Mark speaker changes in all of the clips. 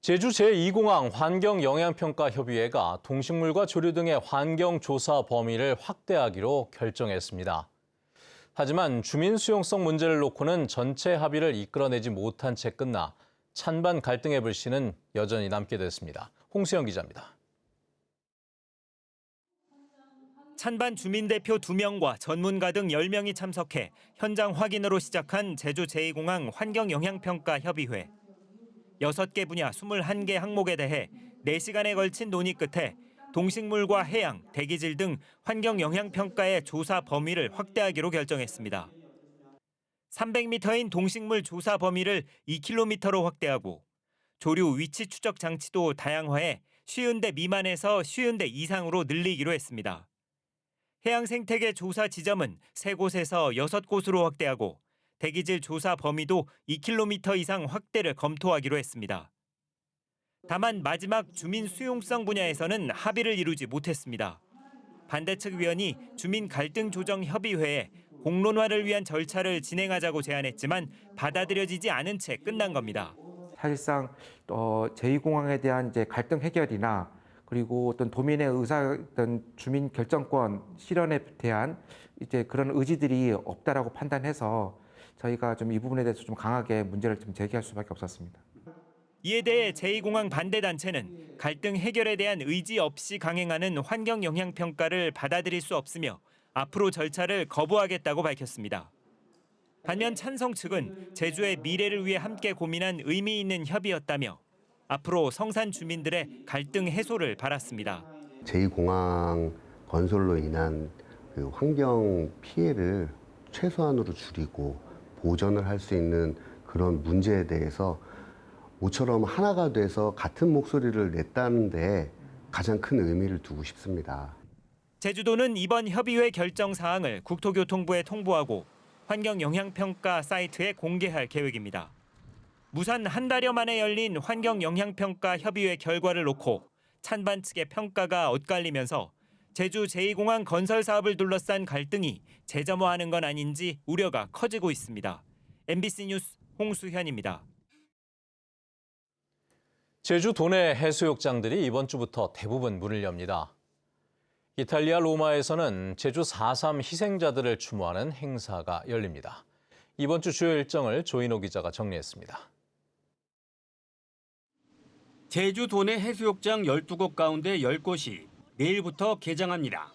Speaker 1: 제주 제2공항 환경영향평가협의회가 동식물과 조류 등의 환경조사 범위를 확대하기로 결정했습니다. 하지만 주민 수용성 문제를 놓고는 전체 합의를 이끌어내지 못한 채 끝나 찬반 갈등의 불씨는 여전히 남게 됐습니다. 홍수영 기자입니다.
Speaker 2: 찬반 주민대표 2명과 전문가 등 10명이 참석해 현장 확인으로 시작한 제주 제2공항 환경영향평가협의회. 6개 분야 21개 항목에 대해 4시간에 걸친 논의 끝에 동식물과 해양, 대기질 등 환경영향평가의 조사 범위를 확대하기로 결정했습니다. 300m인 동식물 조사 범위를 2km로 확대하고 조류 위치 추적 장치도 다양화해 50대 미만에서 50대 이상으로 늘리기로 했습니다. 해양 생태계 조사 지점은 3곳에서 6곳으로 확대하고 대기질 조사 범위도 2km 이상 확대를 검토하기로 했습니다. 다만 마지막 주민 수용성 분야에서는 합의를 이루지 못했습니다. 반대측 위원이 주민 갈등 조정 협의회에 공론화를 위한 절차를 진행하자고 제안했지만 받아들여지지 않은 채 끝난 겁니다.
Speaker 3: 사실상 제2공항에 대한 이제 갈등 해결이나 그리고 어떤 도민의 어떤 주민 결정권 실현에 대한 이제 그런 의지들이 없다라고 판단해서 저희가 좀 이 부분에 대해서 좀 강하게 문제를 좀 제기할 수밖에 없었습니다.
Speaker 2: 이에 대해 제2공항 반대 단체는 갈등 해결에 대한 의지 없이 강행하는 환경 영향 평가를 받아들일 수 없으며 앞으로 절차를 거부하겠다고 밝혔습니다. 반면 찬성 측은 제주의 미래를 위해 함께 고민한 의미 있는 협의였다며 앞으로 성산 주민들의 갈등 해소를 바랐습니다.
Speaker 4: 제2공항 건설로 인한 그 환경 피해를 최소한으로 줄이고 보전을 할 수 있는 그런 문제에 대해서 모처럼 하나가 돼서 같은 목소리를 냈다는 데 가장 큰 의미를 두고 싶습니다.
Speaker 2: 제주도는 이번 협의회 결정 사항을 국토교통부에 통보하고 환경영향평가 사이트에 공개할 계획입니다. 무산 한 달여 만에 열린 환경영향평가 협의회 결과를 놓고 찬반 측의 평가가 엇갈리면서 제주 제2공항 건설 사업을 둘러싼 갈등이 재점화하는 건 아닌지 우려가 커지고 있습니다. MBC 뉴스 홍수현입니다.
Speaker 1: 제주 도내 해수욕장들이 이번 주부터 대부분 문을 엽니다. 이탈리아 로마에서는 제주 4.3 희생자들을 추모하는 행사가 열립니다. 이번 주 주요 일정을 조인호 기자가 정리했습니다.
Speaker 5: 제주 도내 해수욕장 12곳 가운데 10곳이 내일부터 개장합니다.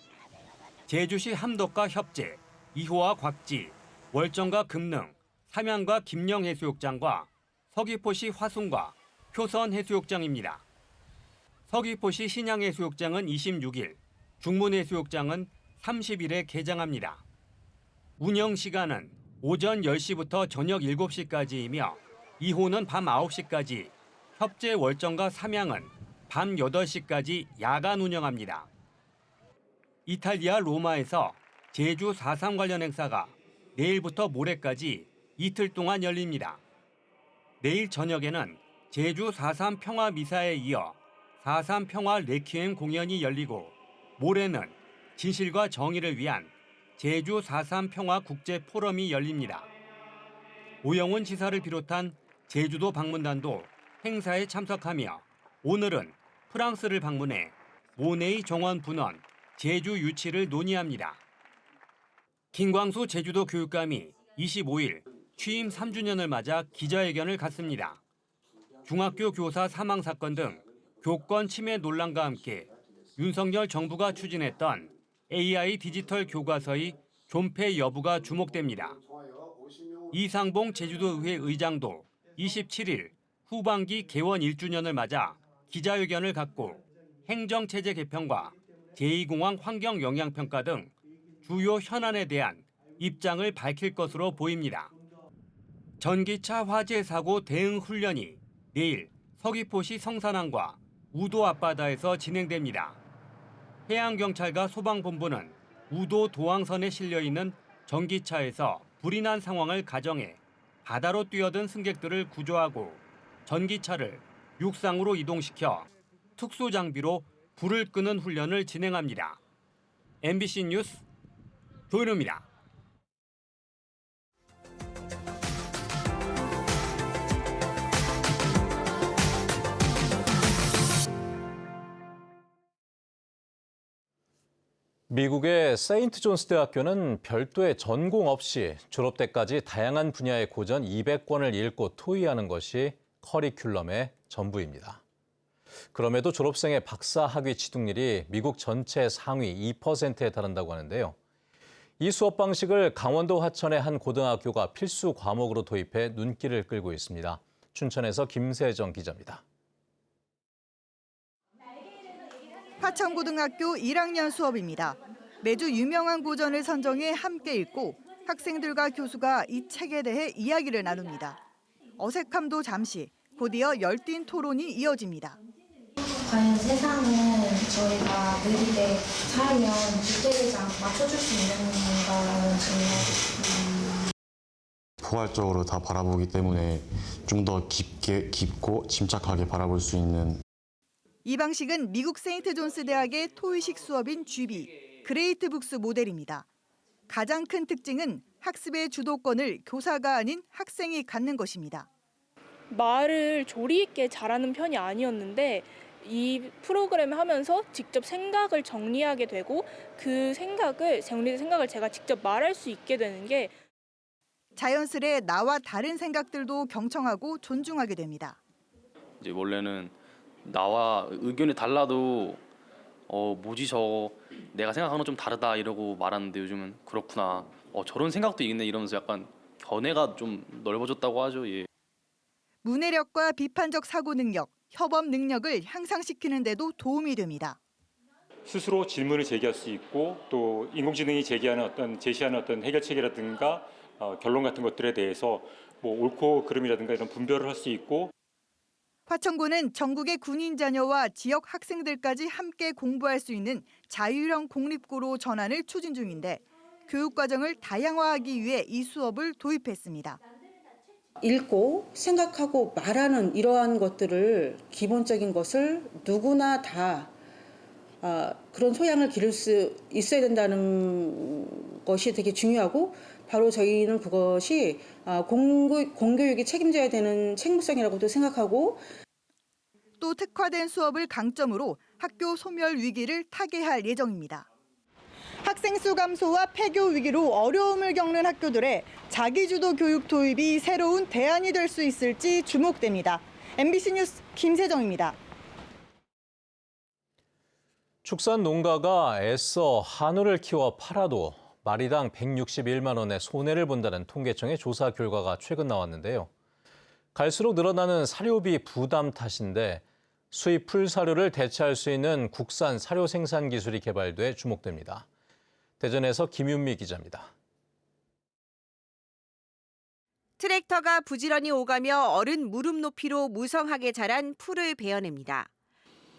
Speaker 5: 제주시 함덕과 협재, 이호와 곽지, 월정과 금능, 삼양과 김영 해수욕장과 서귀포시 화순과 표선 해수욕장입니다. 서귀포시 신양 해수욕장은 26일, 중문 해수욕장은 30일에 개장합니다. 운영 시간은 오전 10시부터 저녁 7시까지이며 이호는 밤 9시까지, 협재 월정과 삼양은 밤 8시까지 야간 운영합니다. 이탈리아 로마에서 제주 4.3 관련 행사가 내일부터 모레까지 이틀 동안 열립니다. 내일 저녁에는 제주 4.3 평화 미사에 이어 4.3 평화 레퀴엠 공연이 열리고 모레는 진실과 정의를 위한 제주 4.3 평화 국제 포럼이 열립니다. 오영훈 지사를 비롯한 제주도 방문단도 행사에 참석하며 오늘은 프랑스를 방문해 모네이 정원 분원, 제주 유치를 논의합니다. 김광수 제주도 교육감이 25일 취임 3주년을 맞아 기자회견을 갖습니다. 중학교 교사 사망 사건 등 교권 침해 논란과 함께 윤석열 정부가 추진했던 AI 디지털 교과서의 존폐 여부가 주목됩니다. 이상봉 제주도의회 의장도 27일 후반기 개원 1주년을 맞아 기자회견을 갖고 행정체제 개편과 제2공항 환경영향평가 등 주요 현안에 대한 입장을 밝힐 것으로 보입니다. 전기차 화재 사고 대응 훈련이 내일 서귀포시 성산항과 우도 앞바다에서 진행됩니다. 해양경찰과 소방본부는 우도 도항선에 실려있는 전기차에서 불이 난 상황을 가정해 바다로 뛰어든 승객들을 구조하고 전기차를 육상으로 이동시켜 특수장비로 불을 끄는 훈련을 진행합니다. MBC 뉴스 조인호입니다.
Speaker 1: 미국의 세인트 존스 대학교는 별도의 전공 없이 졸업 때까지 다양한 분야의 고전 200권을 읽고 토의하는 것이 커리큘럼의 전부입니다. 그럼에도 졸업생의 박사 학위 취득률이 미국 전체 상위 2%에 달한다고 하는데요. 이 수업 방식을 강원도 화천의 한 고등학교가 필수 과목으로 도입해 눈길을 끌고 있습니다. 춘천에서 김세정 기자입니다.
Speaker 6: 화천고등학교 1학년 수업입니다. 매주 유명한 고전을 선정해 함께 읽고 학생들과 교수가 이 책에 대해 이야기를 나눕니다. 어색함도 잠시, 곧이어 열띤 토론이 이어집니다.
Speaker 7: 과연 세상은 저희가 느리게 살면 뒤틀리지 않고 맞춰줄 수 있는 건가라는 질문.
Speaker 8: 포괄적으로 다 바라보기 때문에 좀 더 깊고 침착하게 바라볼 수 있는.
Speaker 6: 이 방식은 미국 세인트 존스 대학의 토의식 수업인 GB, 그레이트 북스 모델입니다. 가장 큰 특징은 학습의 주도권을 교사가 아닌 학생이 갖는 것입니다.
Speaker 9: 말을 조리 있게 잘하는 편이 아니었는데 이 프로그램을 하면서 직접 생각을 정리하게 되고 그 정리된 생각을 제가 직접 말할 수 있게 되는 게
Speaker 6: 자연스레 나와 다른 생각들도 경청하고 존중하게 됩니다.
Speaker 10: 이제 원래는 나와 의견이 달라도 뭐지 내가 생각하는 건 좀 다르다 이러고 말하는데 요즘은 그렇구나. 저런 생각도 있네 이러면서 약간 견해가 좀 넓어졌다고 하죠. 예.
Speaker 6: 문해력과 비판적 사고 능력, 협업 능력을 향상시키는 데도 도움이 됩니다.
Speaker 11: 스스로 질문을 제기할 수 있고 또 인공지능이 제시하는 어떤 해결책이라든가 결론 같은 것들에 대해서 뭐 옳고 그름이라든가 이런 분별을 할 수 있고.
Speaker 6: 화천고는 전국의 군인 자녀와 지역 학생들까지 함께 공부할 수 있는 자율형 공립고로 전환을 추진 중인데 교육과정을 다양화하기 위해 이 수업을 도입했습니다.
Speaker 12: 읽고 생각하고 말하는 이러한 것들을 기본적인 것을 누구나 다 그런 소양을 기를 수 있어야 된다는 것이 되게 중요하고 바로 저희는 그것이 공교육이 책임져야 되는 책무성이라고도 생각하고
Speaker 6: 또 특화된 수업을 강점으로 학교 소멸 위기를 타개할 예정입니다. 학생 수 감소와 폐교 위기로 어려움을 겪는 학교들의 자기주도 교육 도입이 새로운 대안이 될 수 있을지 주목됩니다. MBC 뉴스 김세정입니다.
Speaker 1: 축산 농가가 애써 한우를 키워 팔아도 마리당 161만 원의 손해를 본다는 통계청의 조사 결과가 최근 나왔는데요. 갈수록 늘어나는 사료비 부담 탓인데 수입 풀사료를 대체할 수 있는 국산 사료 생산 기술이 개발돼 주목됩니다. 대전에서 김윤미 기자입니다.
Speaker 13: 트랙터가 부지런히 오가며 어른 무릎 높이로 무성하게 자란 풀을 베어냅니다.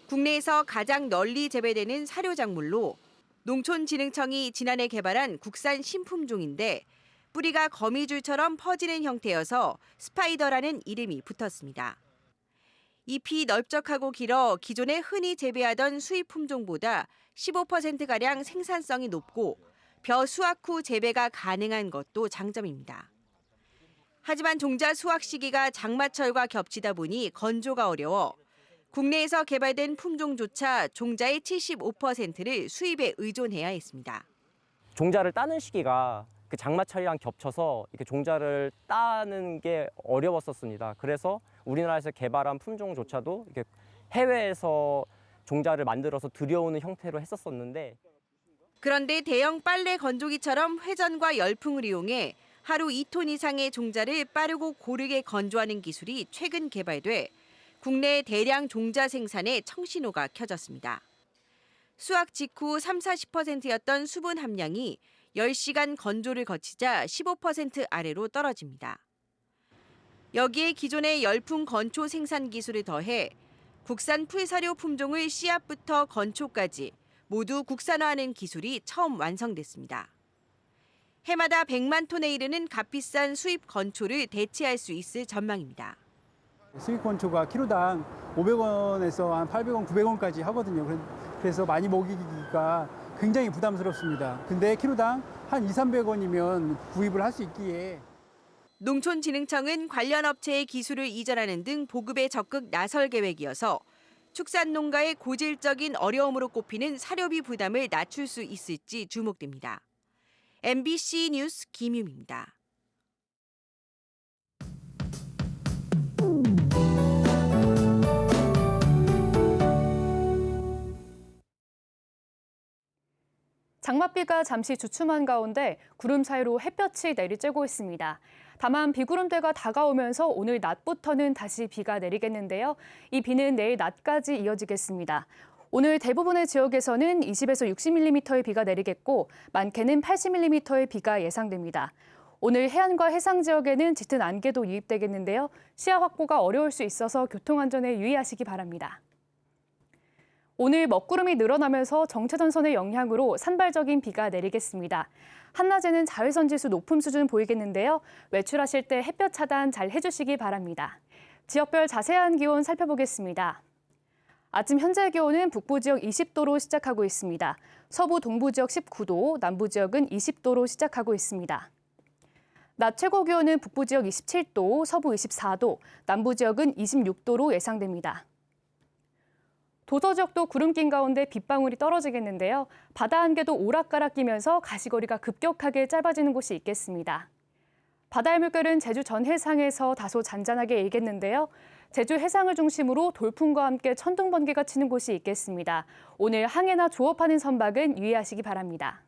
Speaker 13: 국내에서 가장 널리 재배되는 사료작물로 농촌진흥청이 지난해 개발한 국산 신품종인데 뿌리가 거미줄처럼 퍼지는 형태여서 스파이더라는 이름이 붙었습니다. 잎이 넓적하고 길어 기존에 흔히 재배하던 수입 품종보다 15%가량 생산성이 높고 벼 수확 후 재배가 가능한 것도 장점입니다. 하지만 종자 수확 시기가 장마철과 겹치다 보니 건조가 어려워 국내에서 개발된 품종조차 종자의 75%를 수입에 의존해야 했습니다.
Speaker 14: 종자를 따는 시기가 그 장마철이랑 겹쳐서 이렇게 종자를 따는 게 어려웠었습니다. 그래서 우리나라에서 개발한 품종조차도 이렇게 해외에서 종자를 만들어서 들여오는 형태로 했었었는데
Speaker 13: 그런데 대형 빨래 건조기처럼 회전과 열풍을 이용해 하루 2톤 이상의 종자를 빠르고 고르게 건조하는 기술이 최근 개발돼 국내 대량 종자 생산에 청신호가 켜졌습니다. 수확 직후 30-40%였던 수분 함량이 10시간 건조를 거치자 15% 아래로 떨어집니다. 여기에 기존의 열풍 건초 생산 기술을 더해 국산 풀사료 품종을 씨앗부터 건초까지 모두 국산화하는 기술이 처음 완성됐습니다. 해마다 100만 톤에 이르는 값비싼 수입 건초를 대체할 수 있을 전망입니다.
Speaker 15: 수입 건초가 키로당 500원에서 한 800원, 900원까지 하거든요. 그래서 많이 먹이기가 굉장히 부담스럽습니다. 근데 키로당 한 200~300원이면 구입을 할 수 있기에
Speaker 13: 농촌진흥청은 관련 업체의 기술을 이전하는 등 보급에 적극 나설 계획이어서 축산농가의 고질적인 어려움으로 꼽히는 사료비 부담을 낮출 수 있을지 주목됩니다. MBC 뉴스 김유미입니다.
Speaker 16: 장맛비가 잠시 주춤한 가운데 구름 사이로 햇볕이 내리쬐고 있습니다. 다만 비구름대가 다가오면서 오늘 낮부터는 다시 비가 내리겠는데요. 이 비는 내일 낮까지 이어지겠습니다. 오늘 대부분의 지역에서는 20에서 60mm의 비가 내리겠고 많게는 80mm의 비가 예상됩니다. 오늘 해안과 해상 지역에는 짙은 안개도 유입되겠는데요. 시야 확보가 어려울 수 있어서 교통안전에 유의하시기 바랍니다. 오늘 먹구름이 늘어나면서 정체전선의 영향으로 산발적인 비가 내리겠습니다. 한낮에는 자외선 지수 높음 수준 보이겠는데요. 외출하실 때 햇볕 차단 잘 해주시기 바랍니다. 지역별 자세한 기온 살펴보겠습니다. 아침 현재 기온은 북부 지역 20도로 시작하고 있습니다. 서부 동부 지역 19도, 남부 지역은 20도로 시작하고 있습니다. 낮 최고 기온은 북부 지역 27도, 서부 24도, 남부 지역은 26도로 예상됩니다. 도서 지역도 구름 낀 가운데 빗방울이 떨어지겠는데요. 바다 안개도 오락가락 끼면서 가시거리가 급격하게 짧아지는 곳이 있겠습니다. 바다의 물결은 제주 전 해상에서 다소 잔잔하게 일겠는데요. 제주 해상을 중심으로 돌풍과 함께 천둥 번개가 치는 곳이 있겠습니다. 오늘 항해나 조업하는 선박은 유의하시기 바랍니다.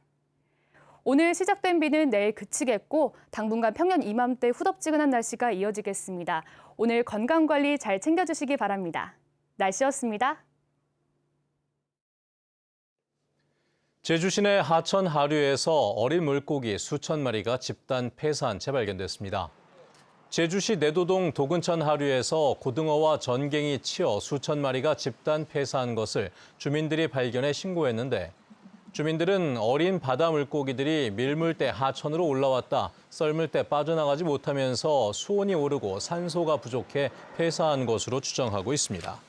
Speaker 16: 오늘 시작된 비는 내일 그치겠고 당분간 평년 이맘때 후덥지근한 날씨가 이어지겠습니다. 오늘 건강관리 잘 챙겨주시기 바랍니다. 날씨였습니다.
Speaker 1: 제주 시내 하천 하류에서 어린 물고기 수천 마리가 집단 폐사한 채 발견됐습니다. 제주시 내도동 도근천 하류에서 고등어와 전갱이 치어 수천 마리가 집단 폐사한 것을 주민들이 발견해 신고했는데 주민들은 어린 바다 물고기들이 밀물대 하천으로 올라왔다 썰물 때 빠져나가지 못하면서 수온이 오르고 산소가 부족해 폐사한 것으로 추정하고 있습니다.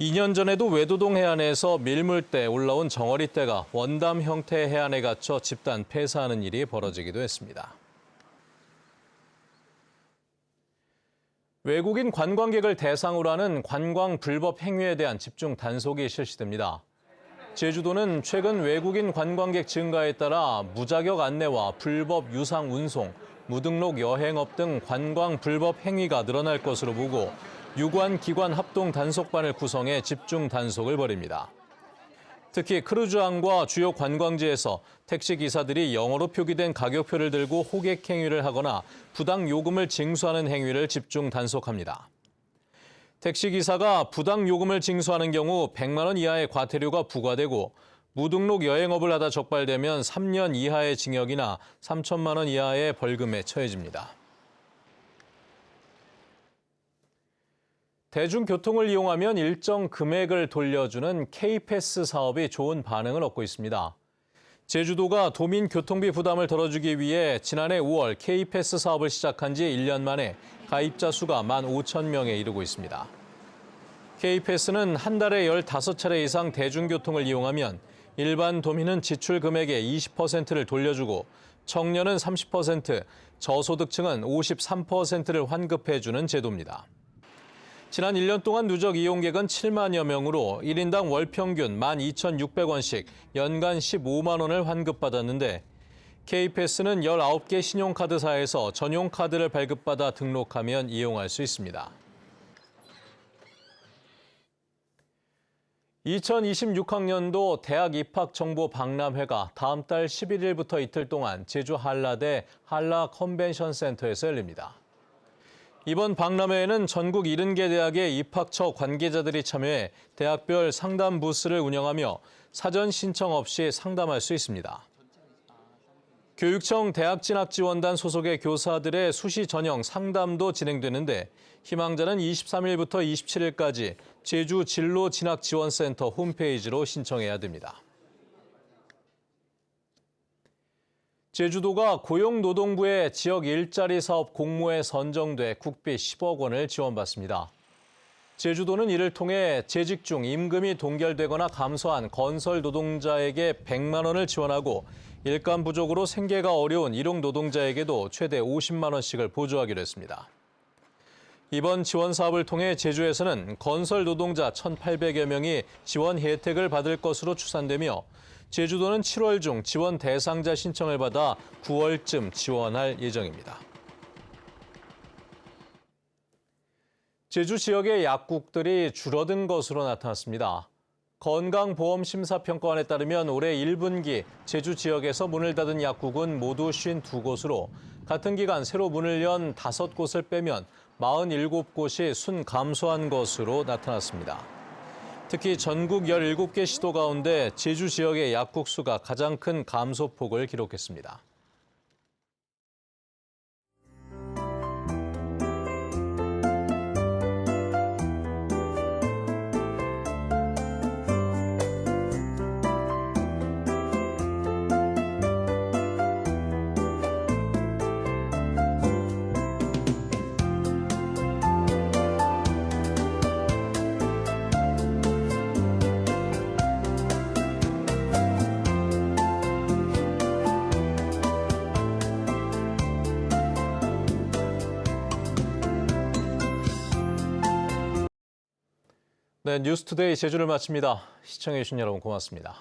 Speaker 1: 2년 전에도 외도동 해안에서 밀물대 올라온 정어리떼가 원담 형태의 해안에 갇혀 집단 폐사하는 일이 벌어지기도 했습니다. 외국인 관광객을 대상으로 하는 관광 불법 행위에 대한 집중 단속이 실시됩니다. 제주도는 최근 외국인 관광객 증가에 따라 무자격 안내와 불법 유상 운송, 무등록 여행업 등 관광 불법 행위가 늘어날 것으로 보고 유관 기관 합동 단속반을 구성해 집중 단속을 벌입니다. 특히 크루즈항과 주요 관광지에서 택시 기사들이 영어로 표기된 가격표를 들고 호객 행위를 하거나 부당 요금을 징수하는 행위를 집중 단속합니다. 택시 기사가 부당 요금을 징수하는 경우 100만 원 이하의 과태료가 부과되고 무등록 여행업을 하다 적발되면 3년 이하의 징역이나 3천만 원 이하의 벌금에 처해집니다. 대중교통을 이용하면 일정 금액을 돌려주는 K-패스 사업이 좋은 반응을 얻고 있습니다. 제주도가 도민 교통비 부담을 덜어주기 위해 지난해 5월 K-패스 사업을 시작한 지 1년 만에 가입자 수가 15,000명에 이르고 있습니다. K-패스는 한 달에 15차례 이상 대중교통을 이용하면 일반 도민은 지출 금액의 20%를 돌려주고 청년은 30%, 저소득층은 53%를 환급해주는 제도입니다. 지난 1년 동안 누적 이용객은 7만여 명으로 1인당 월 평균 12,600원씩 연간 15만 원을 환급받았는데 K-패스는 19개 신용카드사에서 전용 카드를 발급받아 등록하면 이용할 수 있습니다. 2026학년도 대학 입학 정보 박람회가 다음 달 11일부터 이틀 동안 제주 한라대 한라 컨벤션 센터에서 열립니다. 이번 박람회에는 전국 70개 대학의 입학처 관계자들이 참여해 대학별 상담 부스를 운영하며 사전 신청 없이 상담할 수 있습니다. 교육청 대학진학지원단 소속의 교사들의 수시 전형 상담도 진행되는데 희망자는 23일부터 27일까지 제주 진로진학지원센터 홈페이지로 신청해야 됩니다. 제주도가 고용노동부의 지역 일자리 사업 공모에 선정돼 국비 10억 원을 지원받습니다. 제주도는 이를 통해 재직 중 임금이 동결되거나 감소한 건설 노동자에게 100만 원을 지원하고 일감 부족으로 생계가 어려운 일용 노동자에게도 최대 50만 원씩을 보조하기로 했습니다. 이번 지원 사업을 통해 제주에서는 건설 노동자 1,800여 명이 지원 혜택을 받을 것으로 추산되며 제주도는 7월 중 지원 대상자 신청을 받아 9월쯤 지원할 예정입니다. 제주 지역의 약국들이 줄어든 것으로 나타났습니다. 건강보험심사평가원에 따르면 올해 1분기 제주 지역에서 문을 닫은 약국은 모두 52곳으로 같은 기간 새로 문을 연 5곳을 빼면 47곳이 순 감소한 것으로 나타났습니다. 특히 전국 17개 시도 가운데 제주 지역의 약국 수가 가장 큰 감소폭을 기록했습니다. 네, 뉴스투데이 제주를 마칩니다. 시청해주신 여러분 고맙습니다.